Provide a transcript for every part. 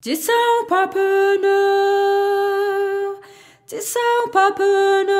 Tisão papana, tisão papana.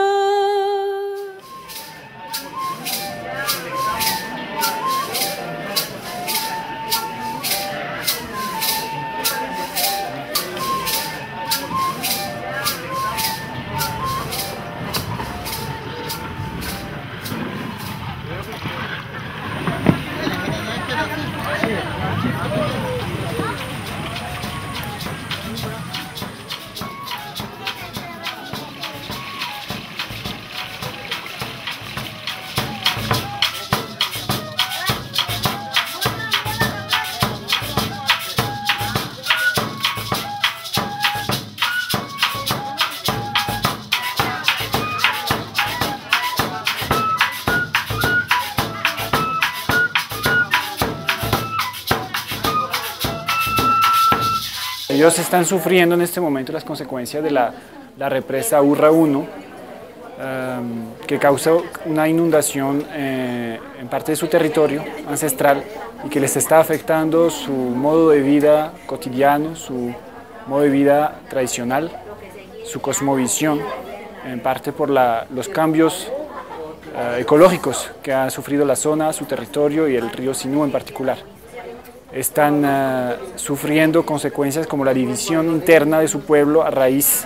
Ellos están sufriendo en este momento las consecuencias de la represa Urra 1, que causa una inundación en parte de su territorio ancestral y que les está afectando su modo de vida cotidiano, su modo de vida tradicional, su cosmovisión, en parte por los cambios ecológicos que ha sufrido la zona, su territorio y el río Sinú en particular. Están sufriendo consecuencias como la división interna de su pueblo a raíz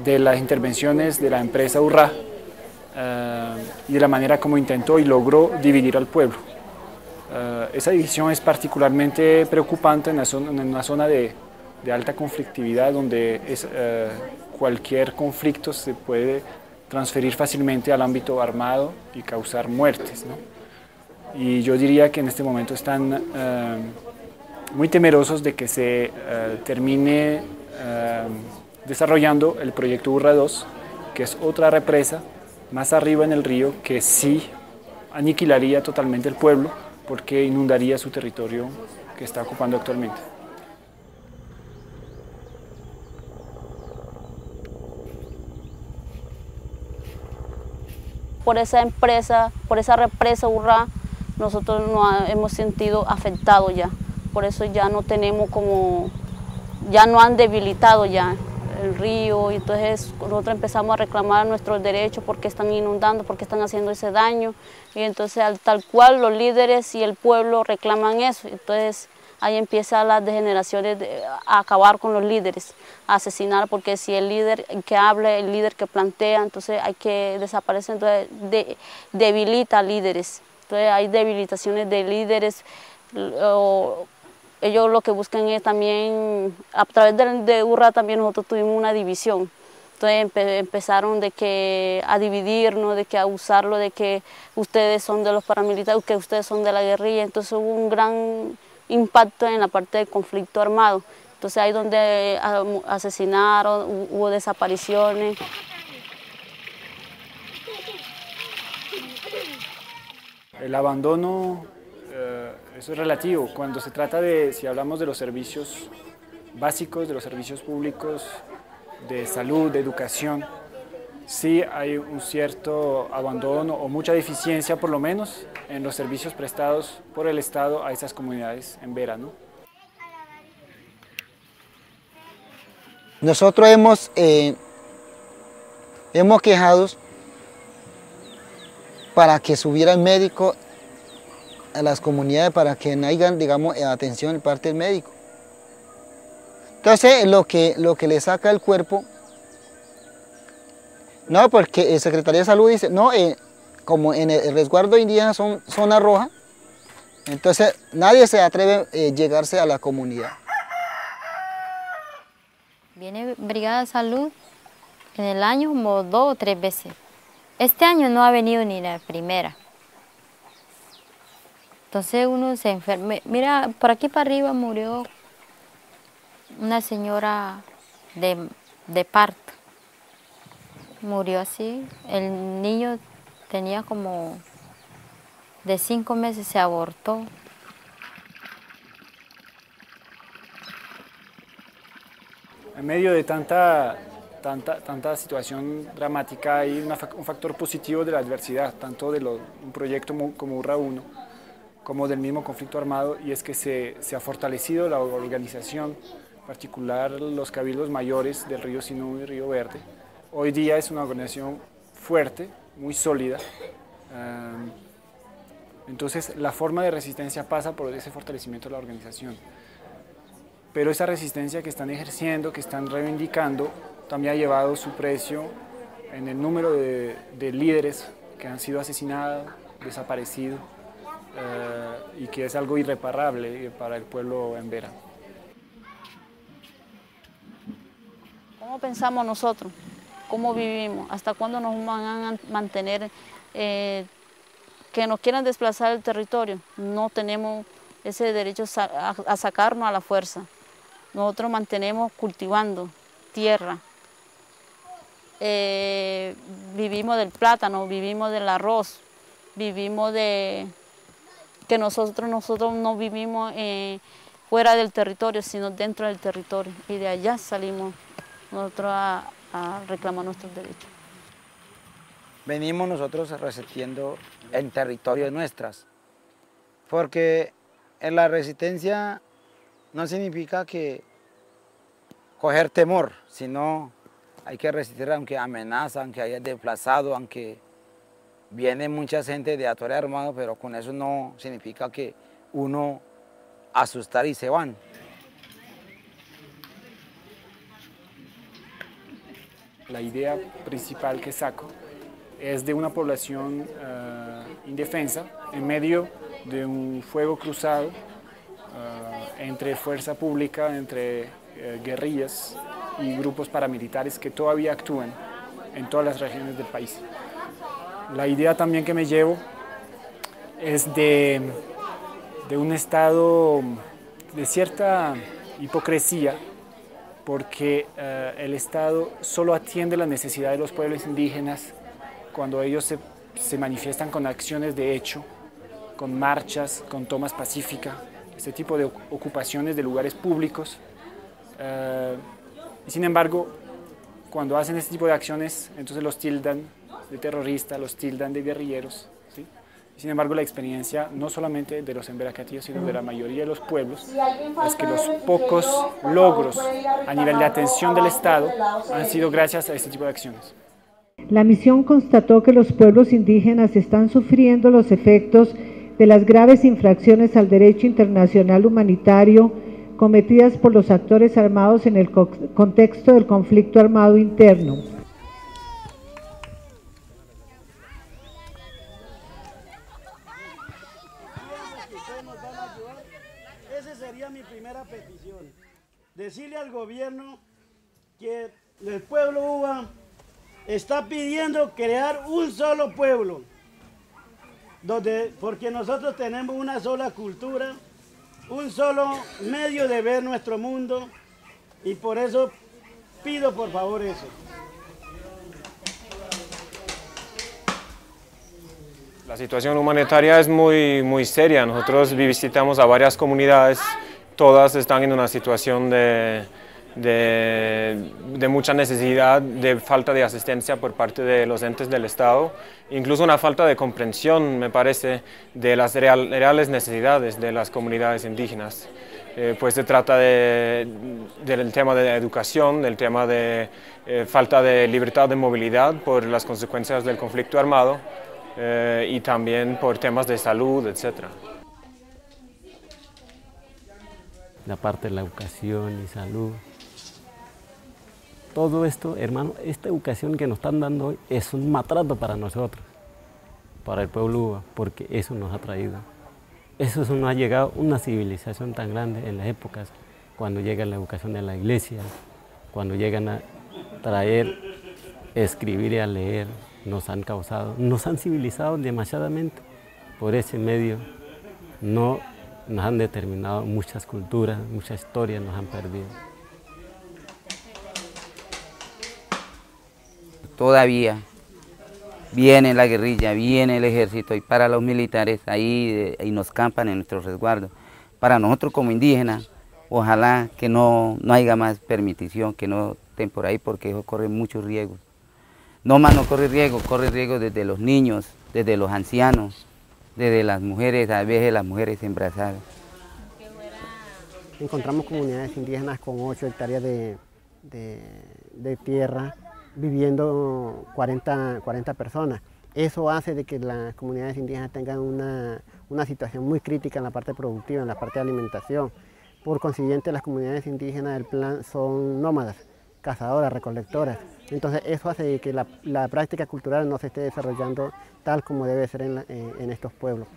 de las intervenciones de la empresa Urra y de la manera como intentó y logró dividir al pueblo. Esa división es particularmente preocupante en una zona de alta conflictividad donde cualquier conflicto se puede transferir fácilmente al ámbito armado y causar muertes, ¿no? Y yo diría que en este momento están muy temerosos de que se termine desarrollando el proyecto Urra 2, que es otra represa más arriba en el río que sí aniquilaría totalmente el pueblo porque inundaría su territorio que está ocupando actualmente. Por esa empresa, por esa represa Urra, nosotros nos hemos sentido afectados ya. Por eso ya no tenemos ya no han debilitado ya el río, y entonces nosotros empezamos a reclamar nuestros derechos porque están inundando, porque están haciendo ese daño, y entonces tal cual los líderes y el pueblo reclaman eso, entonces ahí empiezan las degeneraciones a acabar con los líderes, a asesinar, porque si el líder que habla, el líder que plantea, entonces hay que desaparecer, entonces debilita a líderes, entonces hay debilitaciones de líderes. Ellos lo que buscan es también, a través de Urra también nosotros tuvimos una división. Entonces empezaron a dividirnos, a usarlo, de que ustedes son de los paramilitares, que ustedes son de la guerrilla. Entonces hubo un gran impacto en la parte del conflicto armado. Entonces ahí donde asesinaron, hubo desapariciones. El abandono, eso es relativo. Cuando se trata si hablamos de los servicios básicos, de los servicios públicos, de salud, de educación, sí hay un cierto abandono o mucha deficiencia, por lo menos, en los servicios prestados por el Estado a esas comunidades en Vera, ¿no? Nosotros hemos quejado para que subiera el médico a las comunidades, para que no hayan, digamos, atención de parte del médico. Entonces, lo que le saca el cuerpo, no, porque el Secretaría de Salud dice, no, como en el resguardo indígena son zona roja, entonces nadie se atreve a llegarse a la comunidad. Viene Brigada de Salud en el año como 2 o 3 veces. Este año no ha venido ni la primera. Entonces uno se enferma. Mira, por aquí para arriba murió una señora de parto. Murió así. El niño tenía como de 5 meses, se abortó. En medio de tanta situación dramática hay un factor positivo de la adversidad, tanto de un proyecto como Urra 1, como del mismo conflicto armado, y es que se ha fortalecido la organización en particular los cabildos mayores del río Sinú y Río Verde. Hoy día es una organización fuerte, muy sólida. Entonces la forma de resistencia pasa por ese fortalecimiento de la organización. Pero esa resistencia que están ejerciendo, que están reivindicando, también ha llevado su precio en el número de líderes que han sido asesinados, desaparecidos, y que es algo irreparable para el pueblo embera. ¿Cómo pensamos nosotros? ¿Cómo vivimos? ¿Hasta cuándo nos van a mantener que nos quieran desplazar el territorio? No tenemos ese derecho a sacarnos a la fuerza. Nosotros mantenemos cultivando tierra. Vivimos del plátano, vivimos del arroz, vivimos de que nosotros no vivimos fuera del territorio, sino dentro del territorio. Y de allá salimos nosotros a reclamar nuestros derechos. Venimos nosotros resistiendo en territorios nuestras, porque en la resistencia no significa que coger temor, sino hay que resistir aunque amenaza, aunque haya desplazado, aunque viene mucha gente de actores armados, pero con eso no significa que uno asustar y se van. La idea principal que saco es de una población indefensa en medio de un fuego cruzado entre fuerza pública, entre guerrillas y grupos paramilitares que todavía actúan en todas las regiones del país. La idea también que me llevo es de un estado de cierta hipocresía, porque el Estado solo atiende la necesidad de los pueblos indígenas cuando ellos se manifiestan con acciones de hecho, con marchas, con tomas pacíficas, este tipo de ocupaciones de lugares públicos. Y sin embargo, cuando hacen este tipo de acciones, entonces los tildan de terroristas, los tildan de guerrilleros, ¿sí? Sin embargo, la experiencia no solamente de los embera-catillos, sino de la mayoría de los pueblos, es que los pocos logros a nivel de atención del Estado han sido gracias a este tipo de acciones. La misión constató que los pueblos indígenas están sufriendo los efectos de las graves infracciones al derecho internacional humanitario cometidas por los actores armados en el contexto del conflicto armado interno. Esa sería mi primera petición, decirle al gobierno que el pueblo uva está pidiendo crear un solo pueblo, porque nosotros tenemos una sola cultura, un solo medio de ver nuestro mundo, y por eso pido por favor eso. La situación humanitaria es muy seria. Nosotros visitamos a varias comunidades, todas están en una situación de mucha necesidad, de falta de asistencia por parte de los entes del Estado, incluso una falta de comprensión, me parece, de las reales necesidades de las comunidades indígenas. Pues se trata del tema de educación, del tema de falta de libertad de movilidad por las consecuencias del conflicto armado, y también por temas de salud, etc. La parte de la educación y salud. Todo esto, hermano, esta educación que nos están dando hoy es un maltrato para nosotros, para el pueblo uva, porque eso nos ha traído. Eso nos ha llegado una civilización tan grande en las épocas, cuando llega la educación de la iglesia, cuando llegan a traer, escribir y a leer, nos han civilizado demasiadamente. Por ese medio nos han determinado muchas culturas, muchas historias nos han perdido. Todavía viene la guerrilla, viene el ejército, y para los militares ahí nos campan en nuestro resguardo. Para nosotros como indígenas, ojalá que no haya más permitición, que no estén por ahí, porque eso corre mucho riesgo. No más no corre riesgo desde los niños, desde los ancianos, desde las mujeres, a veces las mujeres embarazadas. encontramos comunidades indígenas con 8 hectáreas de tierra, viviendo 40 personas. Eso hace de que las comunidades indígenas tengan una situación muy crítica en la parte productiva, en la parte de alimentación. Por consiguiente, las comunidades indígenas del plan son nómadas, cazadoras, recolectoras. Entonces eso hace de que la práctica cultural no se esté desarrollando tal como debe ser en estos pueblos.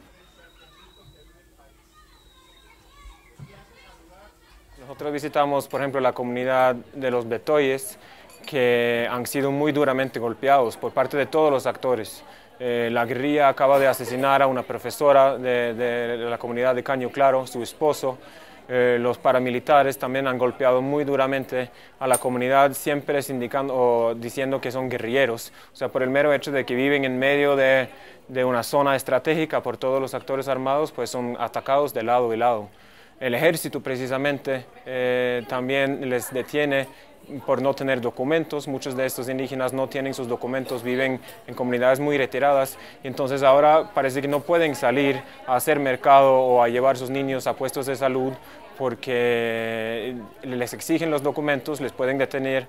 Nosotros visitamos, por ejemplo, la comunidad de los Betoyes, que han sido muy duramente golpeados por parte de todos los actores. La guerrilla acaba de asesinar a una profesora de la comunidad de Caño Claro, su esposo. Los paramilitares también han golpeado muy duramente a la comunidad, siempre indicando o diciendo que son guerrilleros, o sea, por el mero hecho de que viven en medio de una zona estratégica por todos los actores armados, pues son atacados de lado y lado. El ejército precisamente también les detiene por no tener documentos. Muchos de estos indígenas no tienen sus documentos, viven en comunidades muy retiradas, y entonces ahora parece que no pueden salir a hacer mercado o a llevar sus niños a puestos de salud porque les exigen los documentos, les pueden detener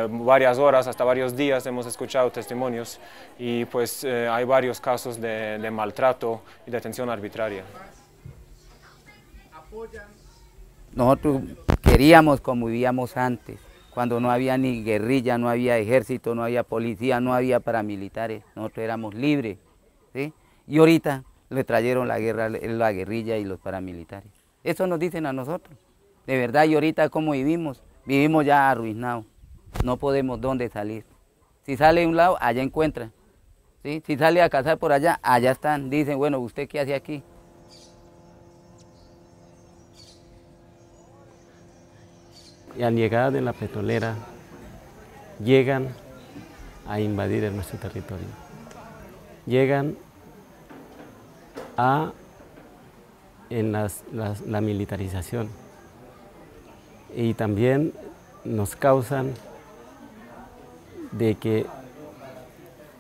varias horas, hasta varios días. Hemos escuchado testimonios y pues hay varios casos de maltrato y detención arbitraria. Nosotros queríamos como vivíamos antes, cuando no había ni guerrilla, no había ejército, no había policía, no había paramilitares, nosotros éramos libres, ¿sí? Y ahorita le trajeron la guerra, la guerrilla y los paramilitares. Eso nos dicen a nosotros, de verdad. Y ahorita cómo vivimos ya arruinados, no podemos dónde salir. Si sale de un lado, allá encuentra, ¿sí? Si sale a cazar por allá, allá están. Dicen, bueno, ¿usted qué hace aquí? Y al llegar de la petrolera, llegan a invadir nuestro territorio. Llegan en la militarización, y también nos causan de que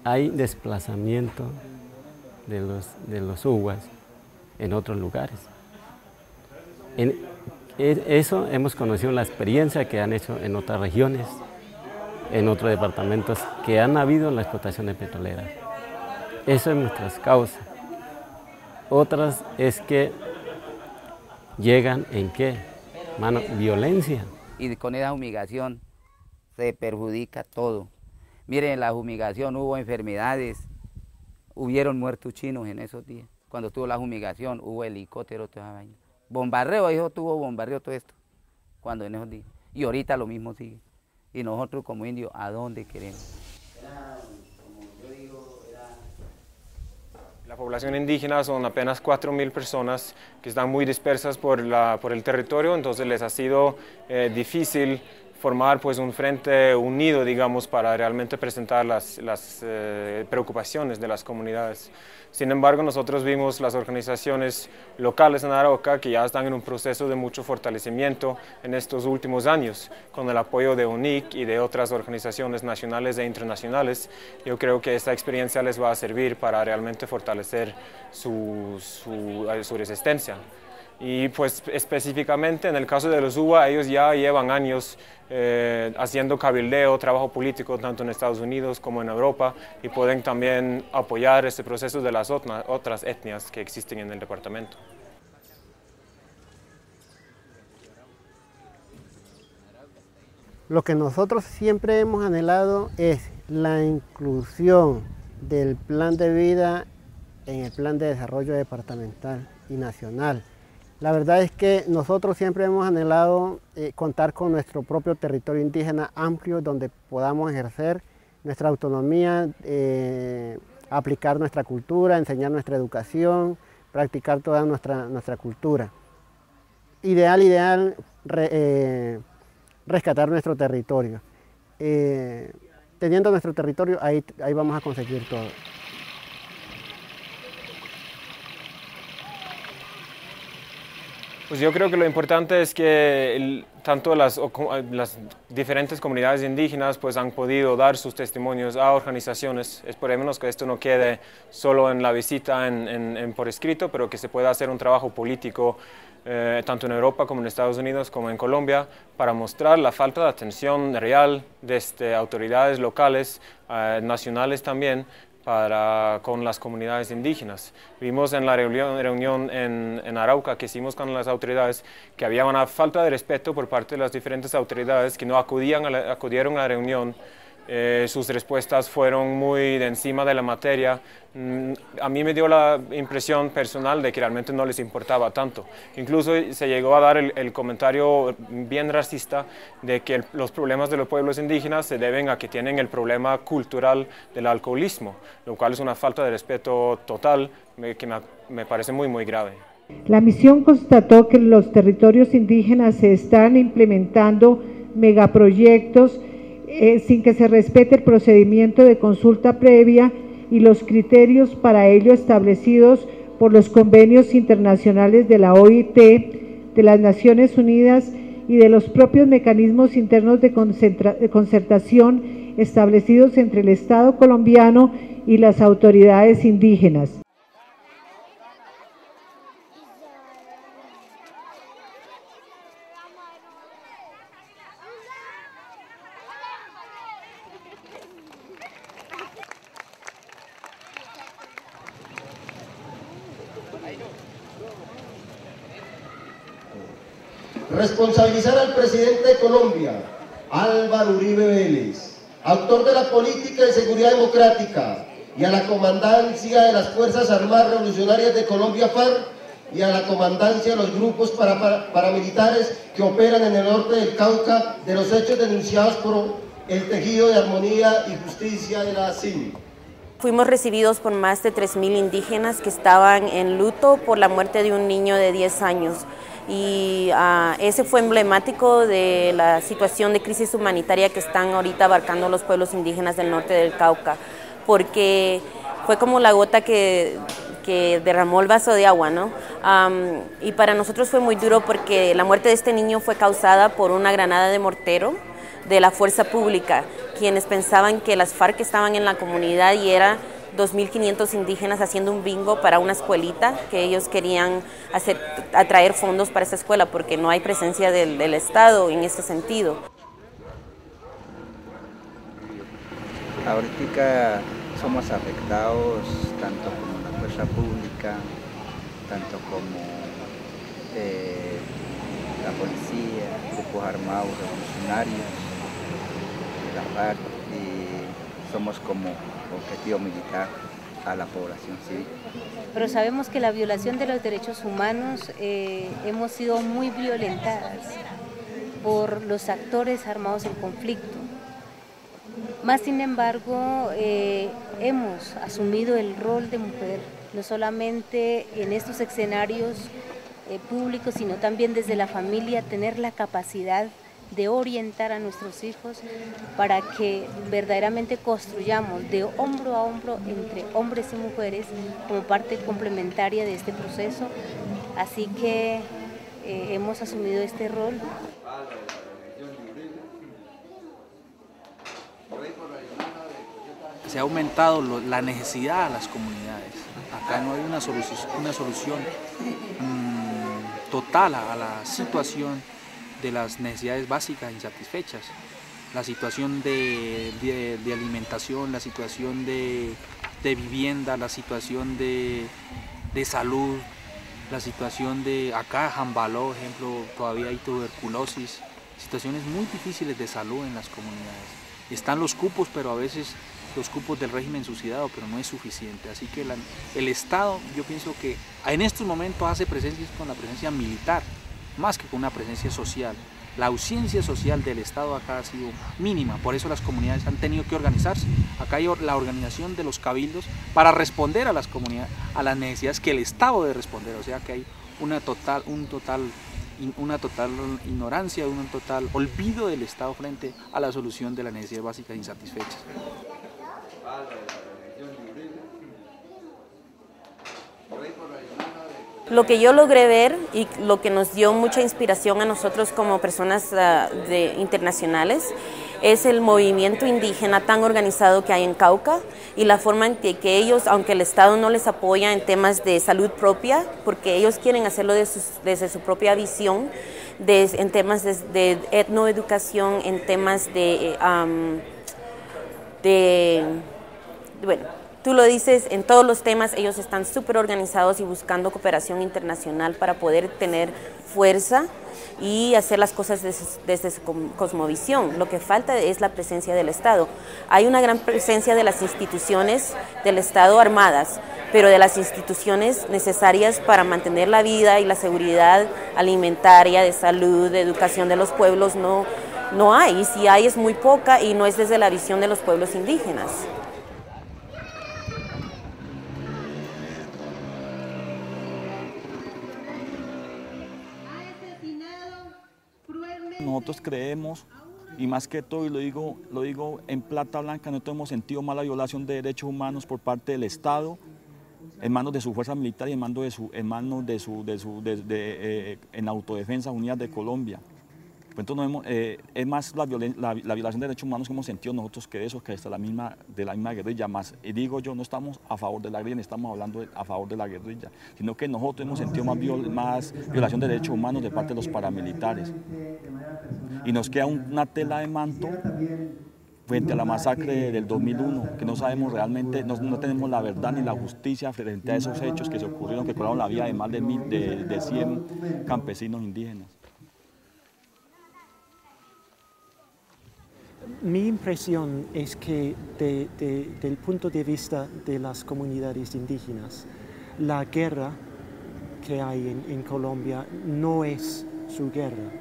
hay desplazamiento de los uguas en otros lugares. Eso hemos conocido la experiencia que han hecho en otras regiones, en otros departamentos que han habido en la explotación de petroleras. Eso es nuestras causas. Otras es que llegan en qué, mano, violencia. Y con esa fumigación se perjudica todo. Miren, en la fumigación hubo enfermedades, hubieron muertos chinos en esos días. Cuando estuvo la fumigación hubo helicópteros, toda esa vaina. Bombardeo, hijo, tuvo bombardeo todo esto, cuando en esos días. Y ahorita lo mismo sigue. Y nosotros como indios, ¿a dónde queremos? La población indígena son apenas 4.000 personas que están muy dispersas por el territorio, entonces les ha sido difícil formar pues un frente unido, digamos, para realmente presentar las preocupaciones de las comunidades. Sin embargo, nosotros vimos las organizaciones locales en Arauca que ya están en un proceso de mucho fortalecimiento en estos últimos años, con el apoyo de UNIC y de otras organizaciones nacionales e internacionales. Yo creo que esta experiencia les va a servir para realmente fortalecer su resistencia. Y pues específicamente en el caso de los UBA, ellos ya llevan años haciendo cabildeo, trabajo político tanto en Estados Unidos como en Europa, y pueden también apoyar este proceso de las otras etnias que existen en el departamento. Lo que nosotros siempre hemos anhelado es la inclusión del plan de vida en el plan de desarrollo departamental y nacional. La verdad es que nosotros siempre hemos anhelado contar con nuestro propio territorio indígena amplio, donde podamos ejercer nuestra autonomía, aplicar nuestra cultura, enseñar nuestra educación, practicar toda nuestra cultura. Ideal, rescatar nuestro territorio. Teniendo nuestro territorio, ahí vamos a conseguir todo. Pues yo creo que lo importante es que tanto las diferentes comunidades indígenas pues han podido dar sus testimonios a organizaciones. Esperemos que esto no quede solo en la visita por escrito, pero que se pueda hacer un trabajo político tanto en Europa como en Estados Unidos como en Colombia, para mostrar la falta de atención real desde autoridades locales, nacionales también, con las comunidades indígenas. Vimos en la reunión en Arauca que hicimos con las autoridades que había una falta de respeto por parte de las diferentes autoridades que no acudieron a la reunión. Sus respuestas fueron muy de encima de la materia. A mí me dio la impresión personal de que realmente no les importaba tanto. Incluso se llegó a dar el comentario bien racista de que los problemas de los pueblos indígenas se deben a que tienen el problema cultural del alcoholismo, lo cual es una falta de respeto total que me parece muy, muy grave. La misión constató que en los territorios indígenas se están implementando megaproyectos sin que se respete el procedimiento de consulta previa y los criterios para ello establecidos por los convenios internacionales de la OIT, de las Naciones Unidas y de los propios mecanismos internos de concertación establecidos entre el Estado colombiano y las autoridades indígenas. Responsabilizar al presidente de Colombia, Álvaro Uribe Vélez, autor de la política de seguridad democrática, y a la comandancia de las Fuerzas Armadas Revolucionarias de Colombia, FARC, y a la comandancia de los grupos paramilitares que operan en el norte del Cauca, de los hechos denunciados por el tejido de armonía y justicia de la CIN. Fuimos recibidos por más de 3.000 indígenas que estaban en luto por la muerte de un niño de 10 años. Y ese fue emblemático de la situación de crisis humanitaria que están ahorita abarcando los pueblos indígenas del norte del Cauca, porque fue como la gota que derramó el vaso de agua, ¿no? Y para nosotros fue muy duro porque la muerte de este niño fue causada por una granada de mortero de la fuerza pública, quienes pensaban que las FARC estaban en la comunidad y era 2.500 indígenas haciendo un bingo para una escuelita que ellos querían atraer fondos para esa escuela porque no hay presencia del Estado en ese sentido. Ahorita somos afectados tanto como la fuerza pública, tanto como la policía, grupos armados revolucionarios, la FARC, y somos como objetivo militar a la población civil. Pero sabemos que la violación de los derechos humanos hemos sido muy violentadas por los actores armados en conflicto. Más sin embargo, hemos asumido el rol de mujer, no solamente en estos escenarios públicos, sino también desde la familia, tener la capacidad de orientar a nuestros hijos para que verdaderamente construyamos de hombro a hombro entre hombres y mujeres como parte complementaria de este proceso. Así que hemos asumido este rol. Se ha aumentado la necesidad a las comunidades. Acá no hay una solución total a la situación de las necesidades básicas insatisfechas, la situación de alimentación, la situación de vivienda, la situación de salud, la situación de acá, Jambaló, ejemplo, todavía hay tuberculosis, situaciones muy difíciles de salud en las comunidades. Están los cupos, pero a veces los cupos del régimen subsidiado, pero no es suficiente. Así que el Estado, yo pienso que en estos momentos hace presencia con la presencia militar, más que con una presencia social. La ausencia social del Estado acá ha sido mínima, por eso las comunidades han tenido que organizarse. Acá hay la organización de los cabildos para responder a las comunidades, a las necesidades que el Estado debe responder, o sea que hay una total ignorancia, un total olvido del Estado frente a la solución de las necesidades básicas insatisfechas. Lo que yo logré ver y lo que nos dio mucha inspiración a nosotros como personas internacionales es el movimiento indígena tan organizado que hay en Cauca y la forma en que ellos, aunque el Estado no les apoya en temas de salud propia, porque ellos quieren hacerlo desde su propia visión, en temas de etnoeducación, en temas bueno, tú lo dices, en todos los temas ellos están súper organizados y buscando cooperación internacional para poder tener fuerza y hacer las cosas desde su cosmovisión. Lo que falta es la presencia del Estado. Hay una gran presencia de las instituciones del Estado armadas, pero de las instituciones necesarias para mantener la vida y la seguridad alimentaria, de salud, de educación de los pueblos no hay. Y si hay es muy poca y no es desde la visión de los pueblos indígenas. Nosotros creemos, y más que todo, y lo digo en plata blanca, nosotros hemos sentido más la violación de derechos humanos por parte del Estado, en manos de su fuerza militar y en Autodefensa Unidas de Colombia. Entonces, es más la violación de derechos humanos que hemos sentido nosotros que eso, que hasta de la misma guerrilla más. Y digo yo, no estamos a favor de la guerrilla, ni estamos hablando a favor de la guerrilla, sino que nosotros hemos sentido más violación de derechos humanos de parte de los paramilitares. Y nos queda una tela de manto frente a la masacre del 2001, que no sabemos realmente, no tenemos la verdad ni la justicia frente a esos hechos que se ocurrieron, que cobraron la vida de más de 100 campesinos indígenas. Mi impresión es que desde el punto de vista de las comunidades indígenas, la guerra que hay en Colombia no es su guerra.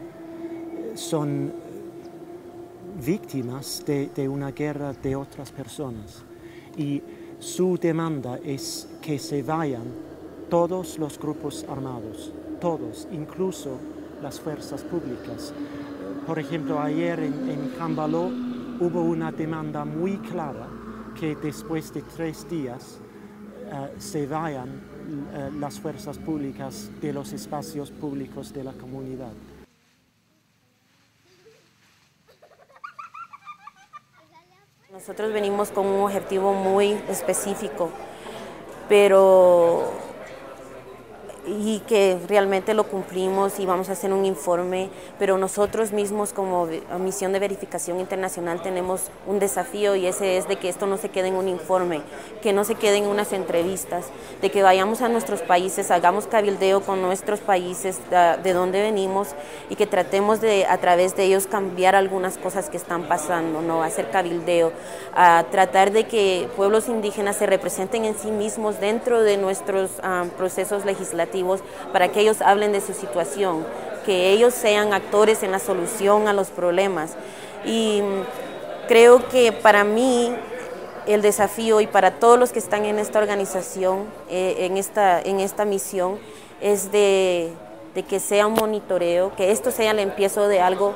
Son víctimas de una guerra de otras personas y su demanda es que se vayan todos los grupos armados, todos, incluso las fuerzas públicas. Por ejemplo, ayer en Jambaló hubo una demanda muy clara que después de 3 días se vayan las fuerzas públicas de los espacios públicos de la comunidad. Nosotros venimos con un objetivo muy específico, y que realmente lo cumplimos y vamos a hacer un informe, pero nosotros mismos como Misión de Verificación Internacional tenemos un desafío y ese es de que esto no se quede en un informe, que no se quede en unas entrevistas, de que vayamos a nuestros países, hagamos cabildeo con nuestros países de donde venimos y que tratemos de a través de ellos cambiar algunas cosas que están pasando, ¿no? Hacer cabildeo, a tratar de que pueblos indígenas se representen en sí mismos dentro de nuestros procesos legislativos, para que ellos hablen de su situación, que ellos sean actores en la solución a los problemas. Y creo que para mí el desafío y para todos los que están en esta organización, en esta misión, es de que sea un monitoreo, que esto sea el empiezo de algo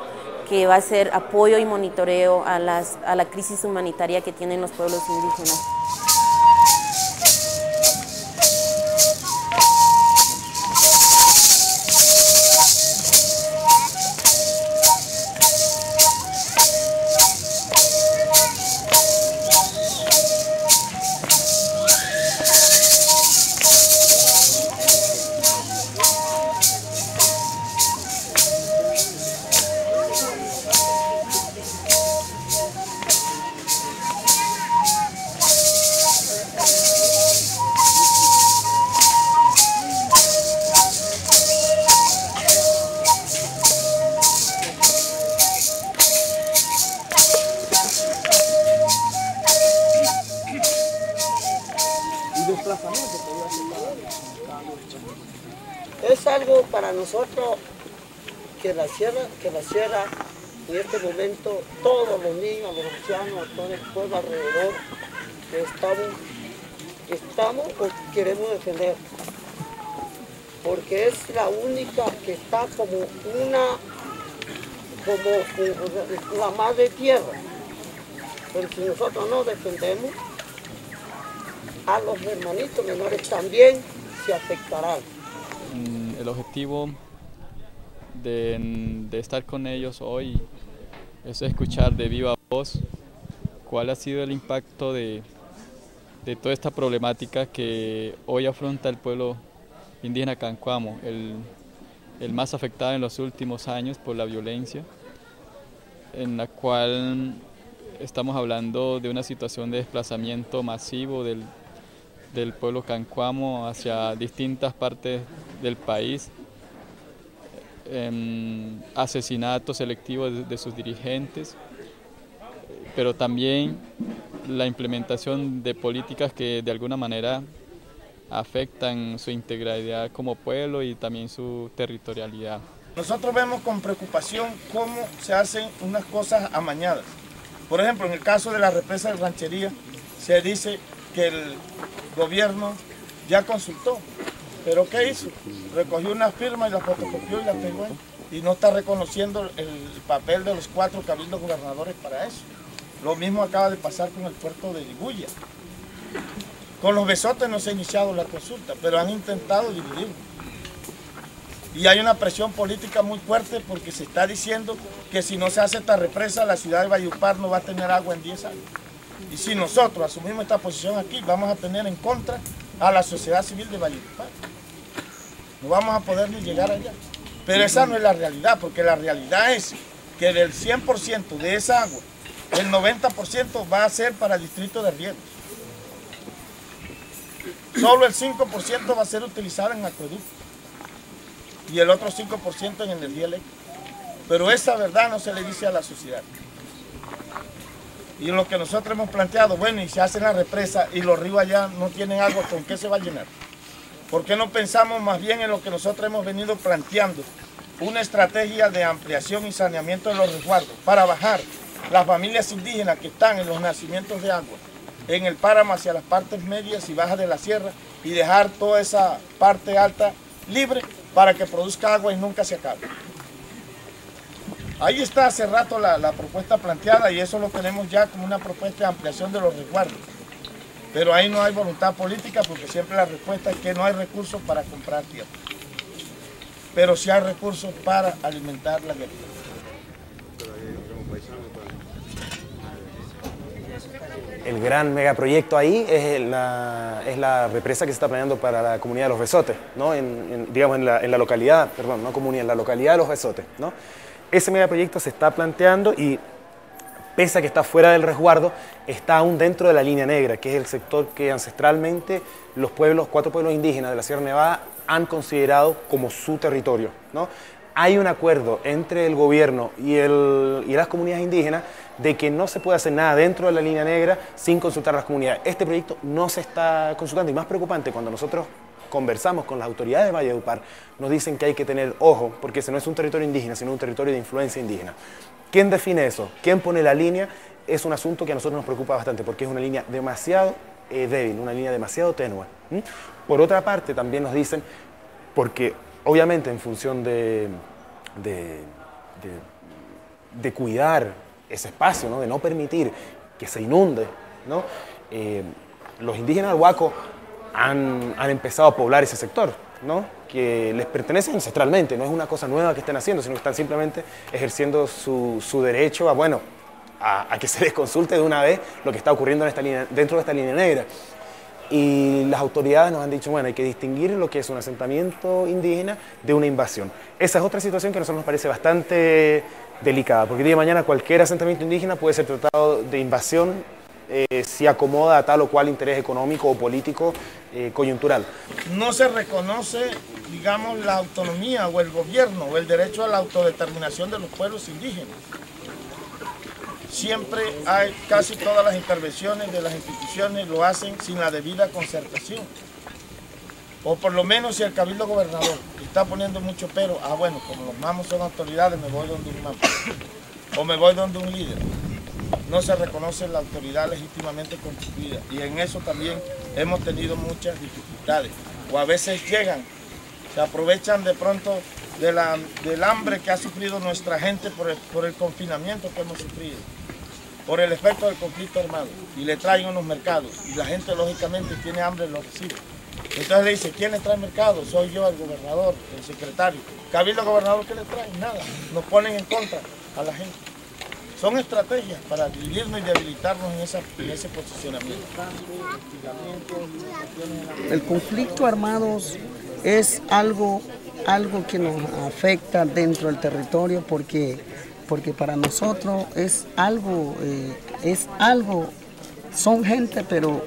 que va a ser apoyo y monitoreo a la crisis humanitaria que tienen los pueblos indígenas. Es algo para nosotros que la sierra en este momento, todos los niños, los ancianos, todo el pueblo alrededor, estamos o queremos defender, porque es la única que está como la madre tierra. Pero si nosotros no defendemos, a los hermanitos menores también se afectarán. El objetivo de estar con ellos hoy es escuchar de viva voz cuál ha sido el impacto de toda esta problemática que hoy afronta el pueblo indígena Cancuamo, el más afectado en los últimos años por la violencia, en la cual estamos hablando de una situación de desplazamiento masivo del pueblo Cancuamo hacia distintas partes del país, asesinatos selectivos de sus dirigentes, pero también la implementación de políticas que de alguna manera afectan su integralidad como pueblo y también su territorialidad. Nosotros vemos con preocupación cómo se hacen unas cosas amañadas. Por ejemplo, en el caso de la represa de Ranchería, se dice que el gobierno ya consultó, pero ¿qué hizo? Recogió una firma y la fotocopió y la pegó ahí, y no está reconociendo el papel de los 4 cabildos gobernadores para eso. Lo mismo acaba de pasar con el puerto de Liguya. Con los Besotes no se ha iniciado la consulta, pero han intentado dividirlo. Y hay una presión política muy fuerte porque se está diciendo que si no se hace esta represa, la ciudad de Valledupar no va a tener agua en 10 años. Y si nosotros asumimos esta posición aquí, vamos a tener en contra a la sociedad civil de Valledupar. No vamos a poder ni llegar allá. Pero esa no es la realidad, porque la realidad es que del 100% de esa agua, el 90% va a ser para el distrito de riegos. Solo el 5% va a ser utilizado en acueducto y el otro 5% en energía eléctrica. Pero esa verdad no se le dice a la sociedad. Y lo que nosotros hemos planteado, bueno, y se hace la represa y los ríos allá no tienen agua, ¿con qué se va a llenar? ¿Por qué no pensamos más bien en lo que nosotros hemos venido planteando? Una estrategia de ampliación y saneamiento de los resguardos para bajar las familias indígenas que están en los nacimientos de agua, en el páramo hacia las partes medias y bajas de la sierra, y dejar toda esa parte alta libre para que produzca agua y nunca se acabe. Ahí está hace rato la propuesta planteada, y eso lo tenemos ya como una propuesta de ampliación de los resguardos. Pero ahí no hay voluntad política, porque siempre la respuesta es que no hay recursos para comprar tierra. Pero sí hay recursos para alimentar la guerrilla. El gran megaproyecto ahí es la represa que se está planeando para la comunidad de los Besotes, ¿no? Digamos en la localidad, perdón, no comunidad, en la localidad de los Besotes, ¿no? Ese megaproyecto se está planteando y, pese a que está fuera del resguardo, está aún dentro de la línea negra, que es el sector que ancestralmente los 4 pueblos indígenas de la Sierra Nevada han considerado como su territorio, ¿no? Hay un acuerdo entre el gobierno y las comunidades indígenas de que no se puede hacer nada dentro de la línea negra sin consultar a las comunidades. Este proyecto no se está consultando, y más preocupante, cuando nosotros conversamos con las autoridades de Valledupar, nos dicen que hay que tener ojo, porque ese no es un territorio indígena, sino un territorio de influencia indígena. ¿Quién define eso? ¿Quién pone la línea? Es un asunto que a nosotros nos preocupa bastante, porque es una línea demasiado débil, una línea demasiado tenue. Por otra parte, también nos dicen, porque obviamente en función de cuidar ese espacio, ¿no? De no permitir que se inunde, ¿no? Los indígenas del Huaco han empezado a poblar ese sector, ¿no? Que les pertenece ancestralmente, no es una cosa nueva que estén haciendo, sino que están simplemente ejerciendo su derecho a que se les consulte de una vez lo que está ocurriendo dentro de esta línea negra. Y las autoridades nos han dicho, bueno, hay que distinguir lo que es un asentamiento indígena de una invasión. Esa es otra situación que a nosotros nos parece bastante delicada, porque el día de mañana cualquier asentamiento indígena puede ser tratado de invasión si acomoda a tal o cual interés económico o político coyuntural. No se reconoce, digamos, la autonomía o el gobierno o el derecho a la autodeterminación de los pueblos indígenas. Siempre hay, casi todas las intervenciones de las instituciones lo hacen sin la debida concertación. O por lo menos si el cabildo gobernador está poniendo mucho pero, bueno, como los mamos son autoridades, me voy donde un mamo. O me voy donde un líder. No se reconoce la autoridad legítimamente constituida. Y en eso también hemos tenido muchas dificultades. O a veces llegan, se aprovechan de pronto del hambre que ha sufrido nuestra gente por el confinamiento que hemos sufrido, por el efecto del conflicto armado, y le traen unos mercados, y la gente lógicamente tiene hambre y lo recibe. Entonces le dice, ¿quién le trae mercado? Soy yo, el gobernador, el secretario. Cabildo gobernador, ¿qué le trae? Nada. Nos ponen en contra a la gente. son estrategias para dividirnos y debilitarnos en ese posicionamiento. El conflicto armado es algo que nos afecta dentro del territorio porque para nosotros es algo, son gente, pero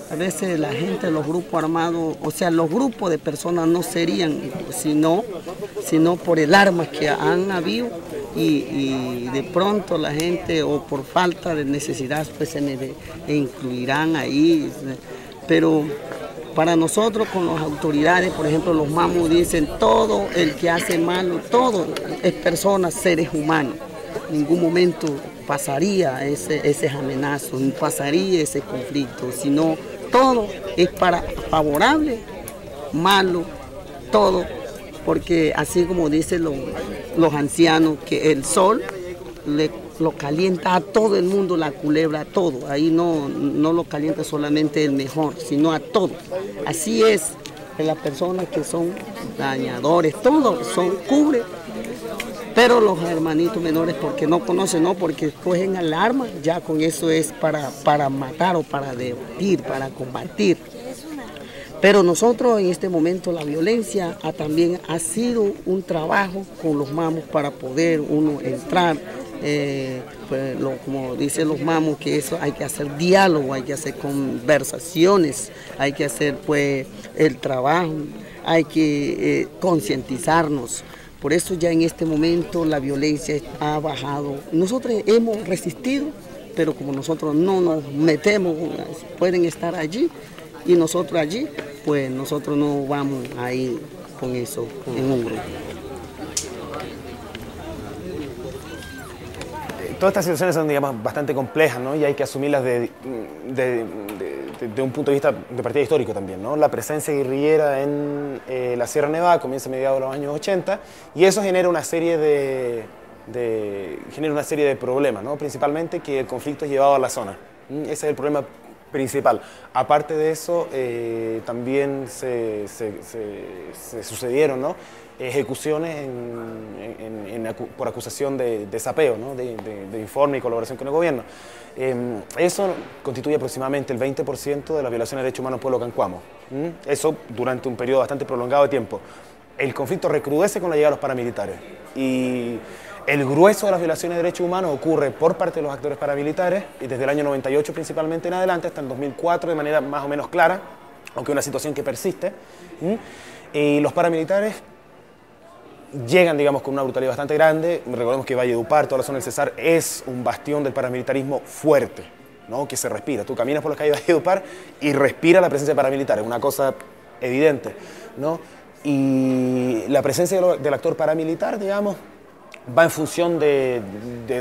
a veces la gente, los grupos armados, o sea, los grupos de personas no serían sino por el arma que han habido y de pronto la gente o por falta de necesidad pues se incluirán ahí, pero para nosotros con las autoridades, por ejemplo, los mamos dicen todo el que hace malo, todo es personas, seres humanos. En ningún momento pasaría ese amenazo, ni pasaría ese conflicto, sino todo es para favorable, malo, todo, porque así como dicen los ancianos, que el sol lo calienta a todo el mundo, la culebra, a todo. Ahí no lo calienta solamente el mejor, sino a todo. Así es, las personas que son dañadores, todos cubre. Pero los hermanitos menores, porque no conocen, no, porque cogen el arma, ya con eso es para matar o para debatir, para combatir. Pero nosotros en este momento la violencia también ha sido un trabajo con los mamos para poder uno entrar, como dicen los mamos, que eso hay que hacer diálogo, hay que hacer conversaciones, hay que hacer pues el trabajo, hay que concientizarnos. Por eso ya en este momento la violencia ha bajado. Nosotros hemos resistido, pero como nosotros no nos metemos, pueden estar allí y nosotros allí, pues nosotros no vamos a ir con eso en un grupo. Todas estas situaciones son, digamos, bastante complejas, ¿no? Y hay que asumirlas de un punto de vista de partida histórico también, ¿no? La presencia guerrillera en la Sierra Nevada comienza a mediados de los años 80 y eso genera una serie de problemas, ¿no? Principalmente que el conflicto es llevado a la zona. Ese es el problema principal. Aparte de eso, también se sucedieron, ¿no? Ejecuciones por acusación de sapeo, ¿no? de informe y colaboración con el gobierno. Eso constituye aproximadamente el 20% de las violaciones de derechos humanos en el pueblo cancuamo. Eso durante un periodo bastante prolongado de tiempo. El conflicto recrudece con la llegada de los paramilitares y el grueso de las violaciones de derechos humanos ocurre por parte de los actores paramilitares y desde el año 98 principalmente en adelante hasta el 2004 de manera más o menos clara, aunque una situación que persiste. Y los paramilitares llegan, digamos, con una brutalidad bastante grande. Recordemos que Valledupar, toda la zona del Cesar, es un bastión del paramilitarismo fuerte, ¿no? Que se respira. Tú caminas por las calles de Valledupar y respira la presencia de paramilitares, una cosa evidente, ¿no? Y la presencia del actor paramilitar, digamos, va en función de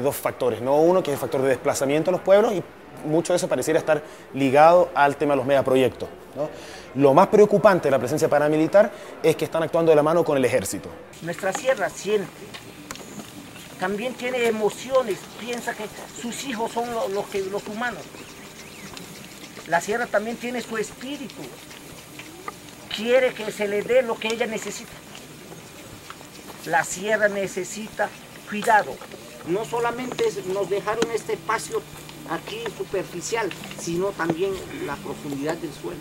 dos factores, ¿no? Uno que es el factor de desplazamiento de los pueblos y mucho de eso pareciera estar ligado al tema de los megaproyectos, ¿no? Lo más preocupante de la presencia paramilitar es que están actuando de la mano con el ejército. Nuestra sierra siente, también tiene emociones, piensa que sus hijos son los humanos. La sierra también tiene su espíritu, quiere que se le dé lo que ella necesita. La sierra necesita cuidado, no solamente nos dejaron este espacio aquí superficial, sino también la profundidad del suelo.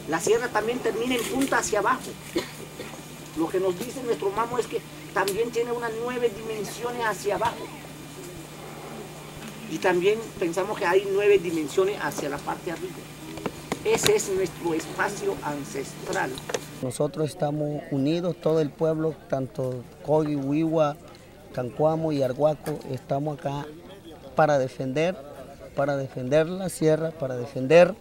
La sierra también termina en punta hacia abajo. Lo que nos dice nuestro mamo es que también tiene unas 9 dimensiones hacia abajo. Y también pensamos que hay 9 dimensiones hacia la parte arriba. Ese es nuestro espacio ancestral. Nosotros estamos unidos, todo el pueblo, tanto Cogi, Huigua, Cancuamo y Arhuaco, estamos acá para defender la sierra, para defender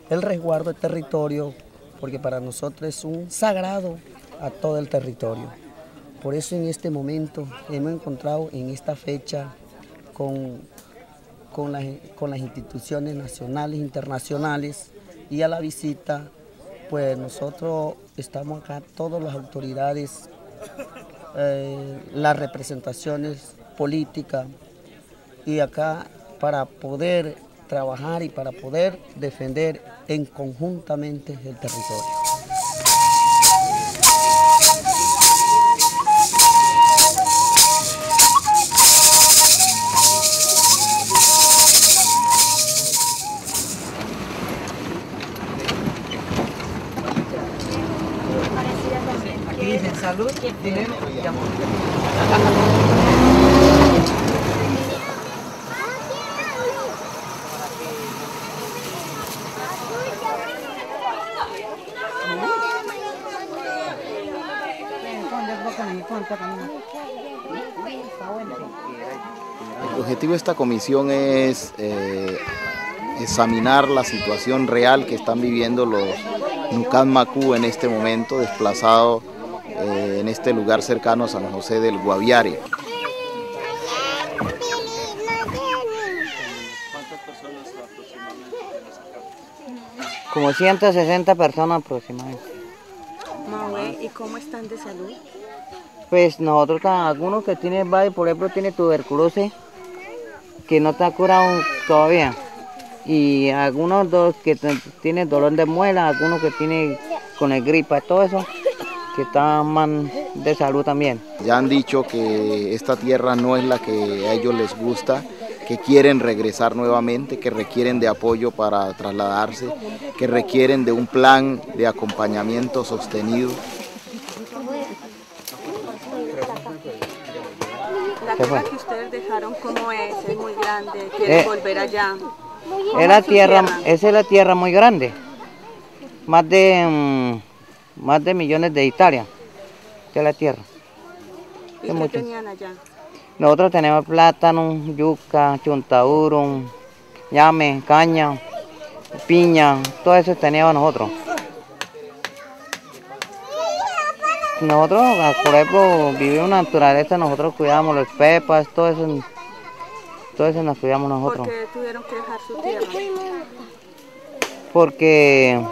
el resguardo del territorio, porque para nosotros es un sagrado a todo el territorio. Por eso en este momento hemos encontrado en esta fecha con las instituciones nacionales e internacionales y a la visita, pues nosotros estamos acá, todas las autoridades, las representaciones políticas y acá para poder trabajar y para poder defender conjuntamente el territorio. salud, dinero y amor. El objetivo de esta comisión es examinar la situación real que están viviendo los Nucán Macú en este momento, desplazados en este lugar cercano a San José del Guaviare. ¿Cuántas personas aproximadamente tienes acá? Como 160 personas aproximadamente. Maue, ¿y cómo están de salud? Pues nosotros, algunos que tienen, por ejemplo, tiene tuberculosis, que no está curado todavía. Y algunos que tienen dolor de muela, algunos que tienen con el gripa, todo eso, que están mal de salud también. Ya han dicho que esta tierra no es la que a ellos les gusta, que quieren regresar nuevamente, que requieren de apoyo para trasladarse, que requieren de un plan de acompañamiento sostenido. La tierra que ustedes dejaron, ¿cómo es? Es muy grande, quieren volver allá. Esa es la tierra muy grande, más de millones de hectáreas de la tierra. ¿Y qué tenían allá? Nosotros tenemos plátano, yuca, chuntauro, llame, caña, piña, todo eso teníamos nosotros. Nosotros, por ejemplo, vivimos en la naturaleza, nosotros cuidamos los pepas, todo eso nos cuidamos nosotros. ¿Por qué tuvieron que dejar su tierra? Porque,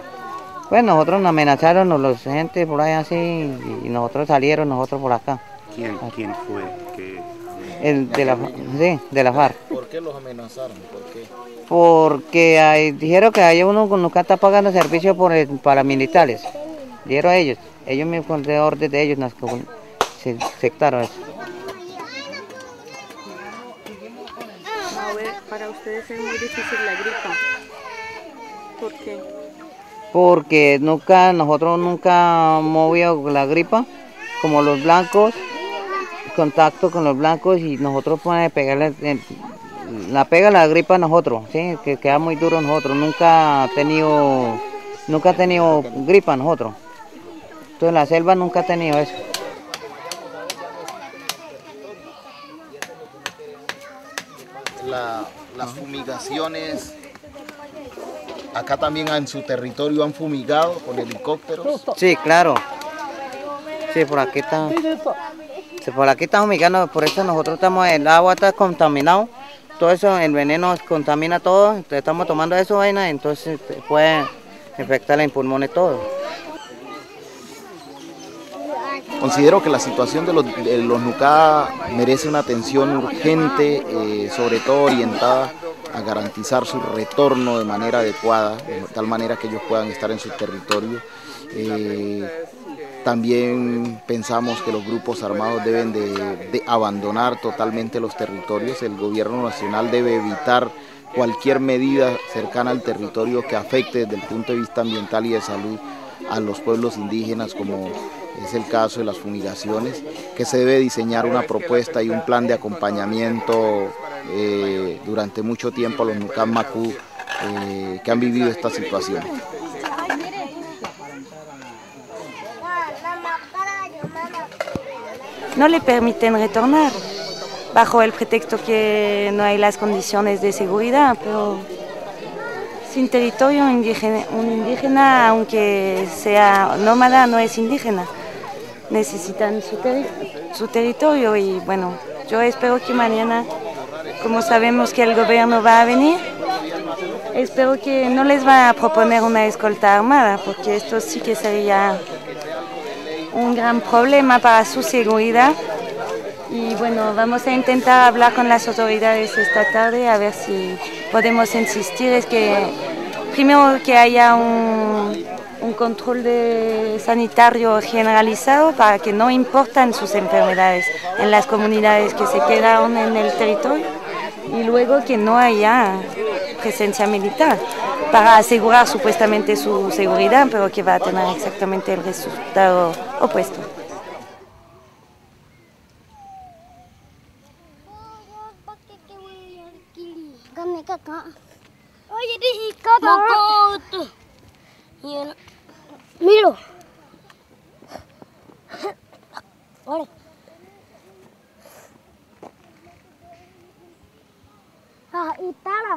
pues nosotros nos amenazaron los gente por ahí así y nosotros salieron nosotros por acá. ¿Quién fue? De la FARC. ¿Por qué los amenazaron? ¿Por qué? Porque dijeron que hay uno que nunca está pagando servicio por paramilitares. Dijeron a ellos mismos con el orden de ellos se sectaron eso. Para ustedes es muy difícil la gripa. ¿Por qué? Porque nosotros nunca hemos movido la gripa, como los blancos, contacto con los blancos y nosotros podemos pegarle, la pega la gripa a nosotros, ¿sí? Que queda muy duro a nosotros, nunca ha tenido gripa a nosotros. Entonces la selva nunca ha tenido eso. Las fumigaciones, acá también en su territorio han fumigado con helicópteros. Sí, claro. Sí, por aquí está fumigando, por eso nosotros el agua está contaminado, todo eso, el veneno contamina todo, entonces estamos tomando eso, vaina, entonces puede afectar los pulmones todo. Considero que la situación de los Nucá merece una atención urgente, sobre todo orientada a garantizar su retorno de manera adecuada, de tal manera que ellos puedan estar en su territorio. También pensamos que los grupos armados deben de abandonar totalmente los territorios. El gobierno nacional debe evitar cualquier medida cercana al territorio que afecte desde el punto de vista ambiental y de salud a los pueblos indígenas, como es el caso de las fumigaciones, que se debe diseñar una propuesta y un plan de acompañamiento durante mucho tiempo a los Nucán Macú que han vivido esta situación. No le permiten retornar, bajo el pretexto que no hay las condiciones de seguridad, pero sin territorio indígena, un indígena, aunque sea nómada, no es indígena. Necesitan su territorio y bueno, yo espero que mañana, como sabemos que el gobierno va a venir, espero que no les va a proponer una escolta armada, porque esto sí que sería un gran problema para su seguridad. Y bueno, vamos a intentar hablar con las autoridades esta tarde a ver si podemos insistir. Es que primero que haya un control sanitario generalizado para que no importan sus enfermedades en las comunidades que se quedaron en el territorio, y luego que no haya presencia militar para asegurar supuestamente su seguridad, pero que va a tener exactamente el resultado opuesto. Milo. Vale. Itala.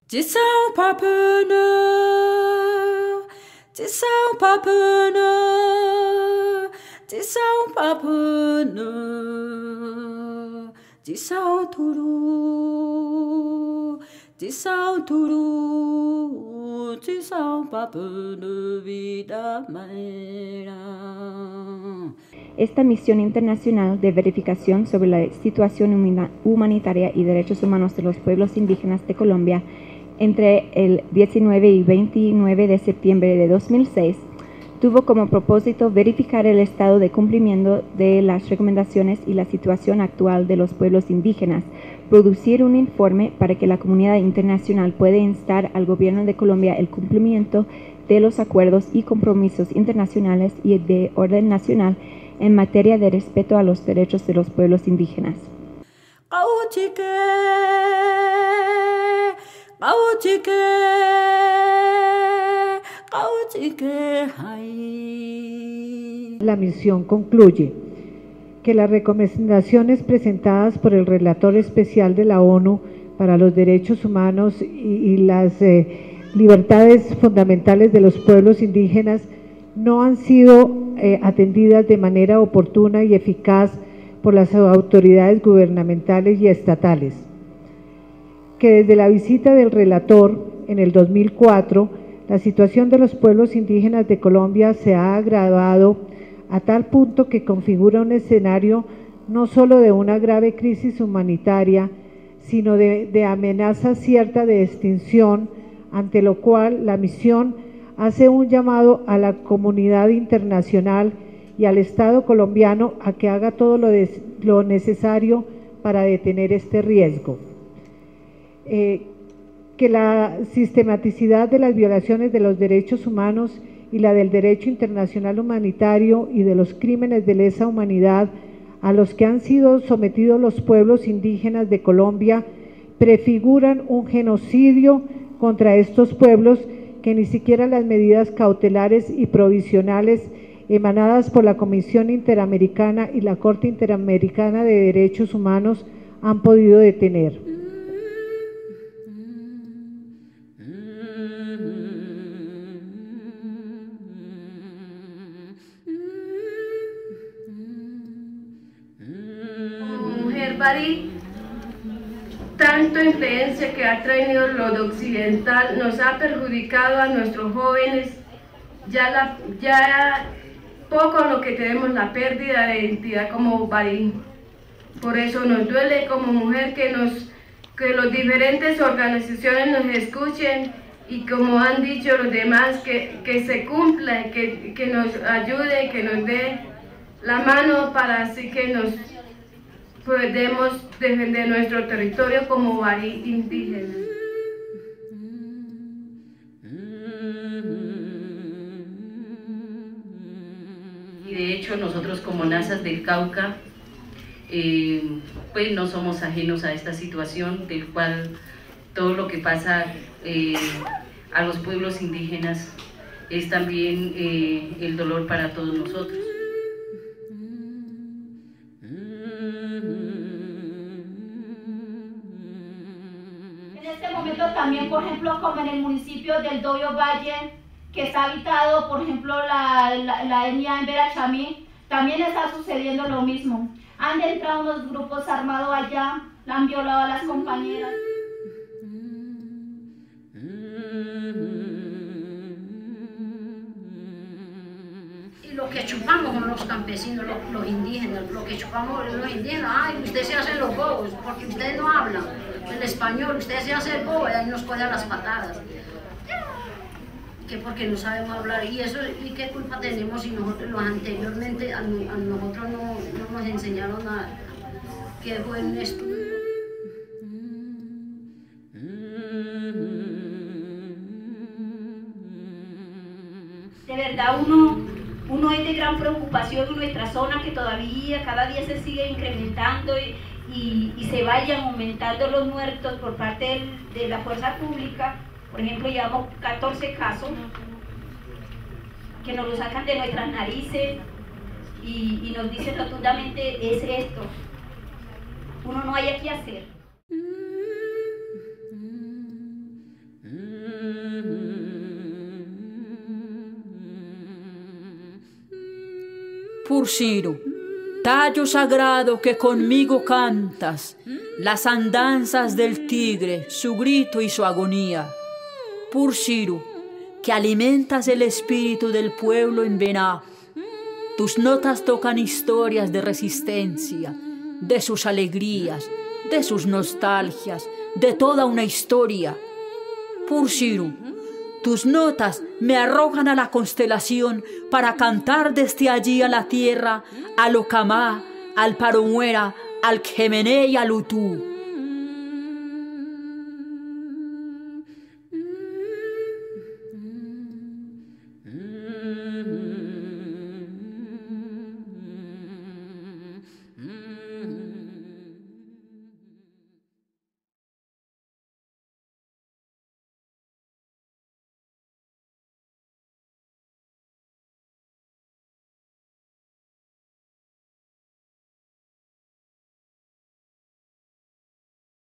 Jisau papana, jisau papana, jisau papana, jisau turu, jisau papana vida mera. Esta misión internacional de verificación sobre la situación humanitaria y derechos humanos de los pueblos indígenas de Colombia entre el 19 y 29 de septiembre de 2006 tuvo como propósito verificar el estado de cumplimiento de las recomendaciones y la situación actual de los pueblos indígenas, producir un informe para que la comunidad internacional pueda instar al gobierno de Colombia el cumplimiento de los acuerdos y compromisos internacionales y de orden nacional en materia de respeto a los derechos de los pueblos indígenas. La misión concluye que las recomendaciones presentadas por el relator especial de la ONU para los derechos humanos y las libertades fundamentales de los pueblos indígenas no han sido atendidas de manera oportuna y eficaz por las autoridades gubernamentales y estatales. Que desde la visita del relator en el 2004, la situación de los pueblos indígenas de Colombia se ha agravado a tal punto que configura un escenario no solo de una grave crisis humanitaria, sino de amenaza cierta de extinción, ante lo cual la misión hace un llamado a la comunidad internacional y al Estado colombiano a que haga todo lo necesario para detener este riesgo. Que la sistematicidad de las violaciones de los derechos humanos y la del derecho internacional humanitario y de los crímenes de lesa humanidad a los que han sido sometidos los pueblos indígenas de Colombia prefiguran un genocidio contra estos pueblos que ni siquiera las medidas cautelares y provisionales emanadas por la Comisión Interamericana y la Corte Interamericana de Derechos Humanos han podido detener. Mujer barí, tanto influencia que ha traído lo de occidental nos ha perjudicado a nuestros jóvenes, ya poco lo que tenemos la pérdida de identidad como barí. Por eso nos duele como mujer que las diferentes organizaciones nos escuchen y como han dicho los demás, que se cumpla, que nos ayude, que nos dé la mano para así que nos podemos defender nuestro territorio como barí indígena. Y de hecho nosotros como Nazas del Cauca, pues no somos ajenos a esta situación, del cual todo lo que pasa a los pueblos indígenas es también el dolor para todos nosotros. También, por ejemplo, como en el municipio del Doyo Valle, que está habitado, por ejemplo, la etnia en Verachamí, también está sucediendo lo mismo. Han entrado unos grupos armados allá, han violado a las compañeras. Y lo que chupamos con los campesinos, los indígenas, lo que chupamos los indígenas, ay, ustedes se hacen los bobos, porque ustedes no hablan el español, ustedes se hacen el bobo y nos cogen las patadas. Que porque no sabemos hablar, y eso, ¿y qué culpa tenemos si nosotros anteriormente a nosotros no nos enseñaron nada? Que fue un estudio. De verdad uno gran preocupación en nuestra zona, que todavía cada día se sigue incrementando y se vayan aumentando los muertos por parte de la fuerza pública. Por ejemplo, llevamos 14 casos que nos lo sacan de nuestras narices y nos dicen rotundamente: es esto, uno no haya que hacer. Pursiro, tallo sagrado que conmigo cantas las andanzas del tigre, su grito y su agonía. Pursiro, que alimentas el espíritu del pueblo en Bená. Tus notas tocan historias de resistencia, de sus alegrías, de sus nostalgias, de toda una historia. Pursiro, tus notas me arrojan a la constelación para cantar desde allí a la tierra, al Ocamá, al Parumuera, al Quemené y al Utú.